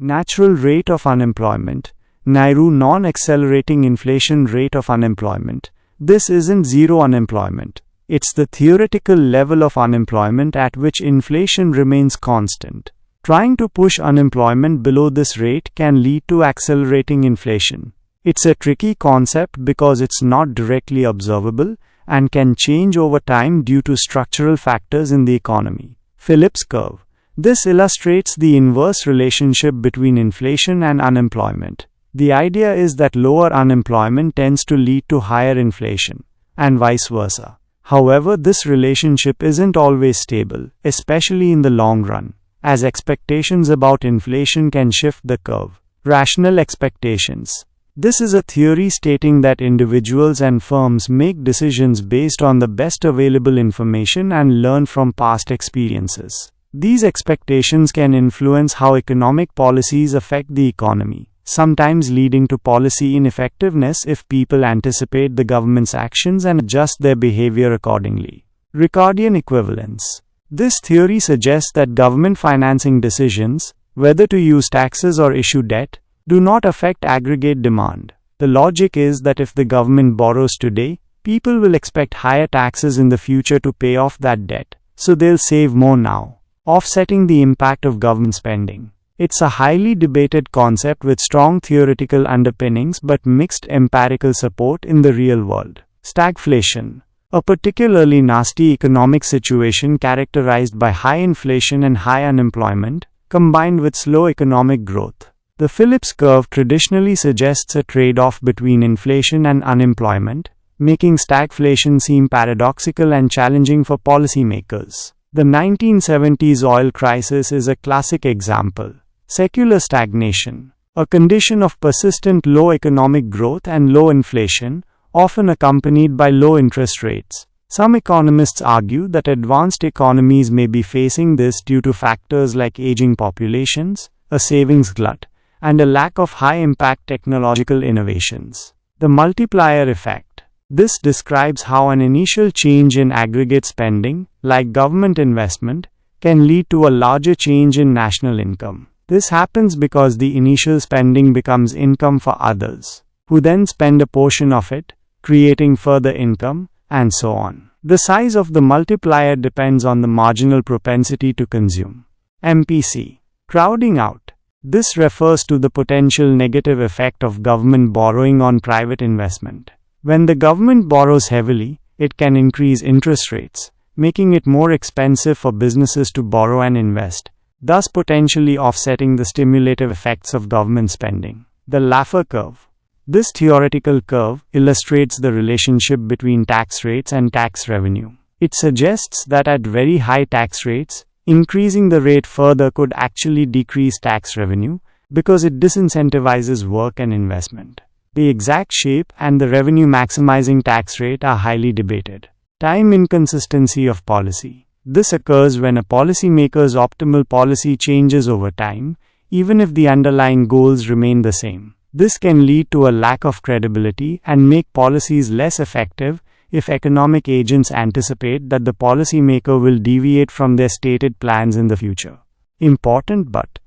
Natural rate of unemployment, NAIRU non-accelerating inflation rate of unemployment. This isn't zero unemployment. It's the theoretical level of unemployment at which inflation remains constant. Trying to push unemployment below this rate can lead to accelerating inflation. It's a tricky concept because it's not directly observable and can change over time due to structural factors in the economy. Phillips curve. This illustrates the inverse relationship between inflation and unemployment. The idea is that lower unemployment tends to lead to higher inflation, and vice versa. However, this relationship isn't always stable, especially in the long run, as expectations about inflation can shift the curve. Rational expectations. This is a theory stating that individuals and firms make decisions based on the best available information and learn from past experiences. These expectations can influence how economic policies affect the economy, sometimes leading to policy ineffectiveness if people anticipate the government's actions and adjust their behavior accordingly. Ricardian equivalence. This theory suggests that government financing decisions, whether to use taxes or issue debt, do not affect aggregate demand. The logic is that if the government borrows today, people will expect higher taxes in the future to pay off that debt, so they'll save more now, offsetting the impact of government spending. It's a highly debated concept with strong theoretical underpinnings but mixed empirical support in the real world. Stagflation. A particularly nasty economic situation characterized by high inflation and high unemployment, combined with slow economic growth. The Phillips curve traditionally suggests a trade-off between inflation and unemployment, making stagflation seem paradoxical and challenging for policymakers. The 1970s oil crisis is a classic example. Secular stagnation, a condition of persistent low economic growth and low inflation, often accompanied by low interest rates. Some economists argue that advanced economies may be facing this due to factors like aging populations, a savings glut, and a lack of high-impact technological innovations. The multiplier effect. This describes how an initial change in aggregate spending, like government investment, can lead to a larger change in national income. This happens because the initial spending becomes income for others, who then spend a portion of it, creating further income, and so on. The size of the multiplier depends on the marginal propensity to consume. MPC. Crowding out. This refers to the potential negative effect of government borrowing on private investment. When the government borrows heavily, it can increase interest rates, making it more expensive for businesses to borrow and invest, thus potentially offsetting the stimulative effects of government spending. The Laffer curve. This theoretical curve illustrates the relationship between tax rates and tax revenue. It suggests that at very high tax rates, increasing the rate further could actually decrease tax revenue because it disincentivizes work and investment. The exact shape and the revenue maximizing tax rate are highly debated. Time inconsistency of policy. This occurs when a policymaker's optimal policy changes over time, even if the underlying goals remain the same. This can lead to a lack of credibility and make policies less effective if economic agents anticipate that the policymaker will deviate from their stated plans in the future. Important but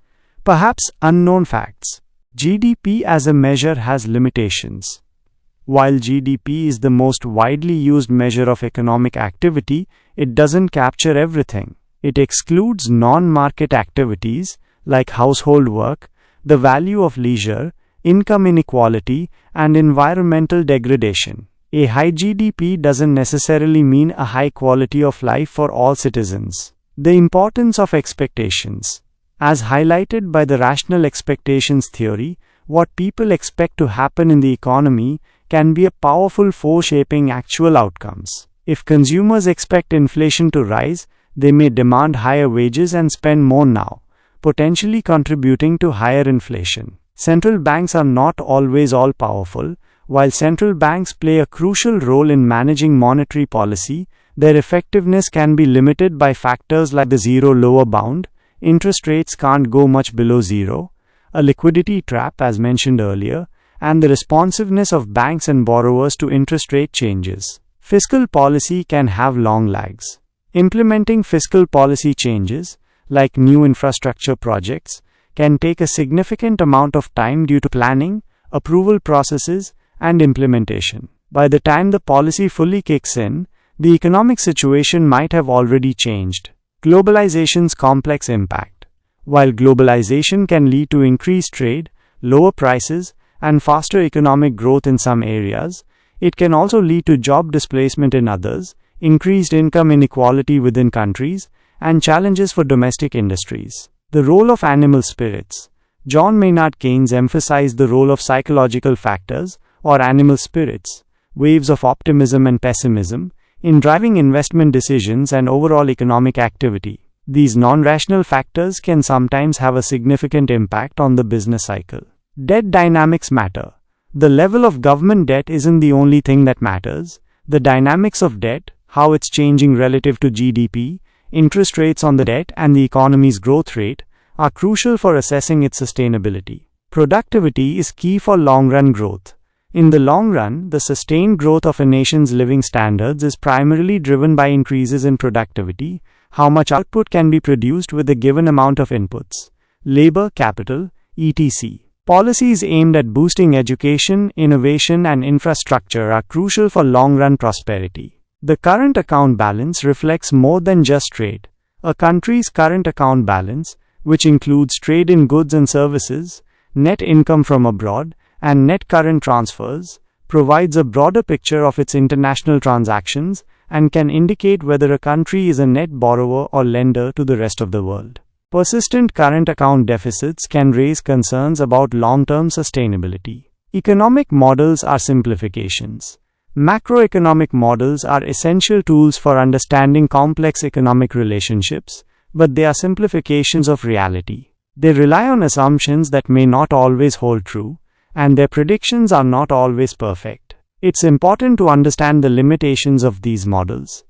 perhaps unknown facts. GDP as a measure has limitations. While GDP is the most widely used measure of economic activity, it doesn't capture everything. It excludes non-market activities like household work, the value of leisure, income inequality, and environmental degradation. A high GDP doesn't necessarily mean a high quality of life for all citizens. The importance of expectations. As highlighted by the rational expectations theory, what people expect to happen in the economy can be a powerful force shaping actual outcomes. If consumers expect inflation to rise, they may demand higher wages and spend more now, potentially contributing to higher inflation. Central banks are not always all-powerful. While central banks play a crucial role in managing monetary policy, their effectiveness can be limited by factors like the zero lower bound, interest rates can't go much below zero, a liquidity trap as mentioned earlier, and the responsiveness of banks and borrowers to interest rate changes. Fiscal policy can have long lags. Implementing fiscal policy changes, like new infrastructure projects, can take a significant amount of time due to planning, approval processes, and implementation. By the time the policy fully kicks in, the economic situation might have already changed. Globalization's complex impact. While globalization can lead to increased trade, lower prices, and faster economic growth in some areas, it can also lead to job displacement in others, increased income inequality within countries, and challenges for domestic industries. The role of animal spirits. John Maynard Keynes emphasized the role of psychological factors, or animal spirits, waves of optimism and pessimism, in driving investment decisions and overall economic activity. These non-rational factors can sometimes have a significant impact on the business cycle. Debt dynamics matter. The level of government debt isn't the only thing that matters. The dynamics of debt, how it's changing relative to GDP, interest rates on the debt, and the economy's growth rate, are crucial for assessing its sustainability. Productivity is key for long-run growth. In the long run, the sustained growth of a nation's living standards is primarily driven by increases in productivity, how much output can be produced with a given amount of inputs, labor, capital, etc. Policies aimed at boosting education, innovation, and infrastructure are crucial for long-run prosperity. The current account balance reflects more than just trade. A country's current account balance, which includes trade in goods and services, net income from abroad, and net current transfers, provides a broader picture of its international transactions and can indicate whether a country is a net borrower or lender to the rest of the world. Persistent current account deficits can raise concerns about long-term sustainability. Economic models are simplifications. Macroeconomic models are essential tools for understanding complex economic relationships, but they are simplifications of reality. They rely on assumptions that may not always hold true, and their predictions are not always perfect. It's important to understand the limitations of these models.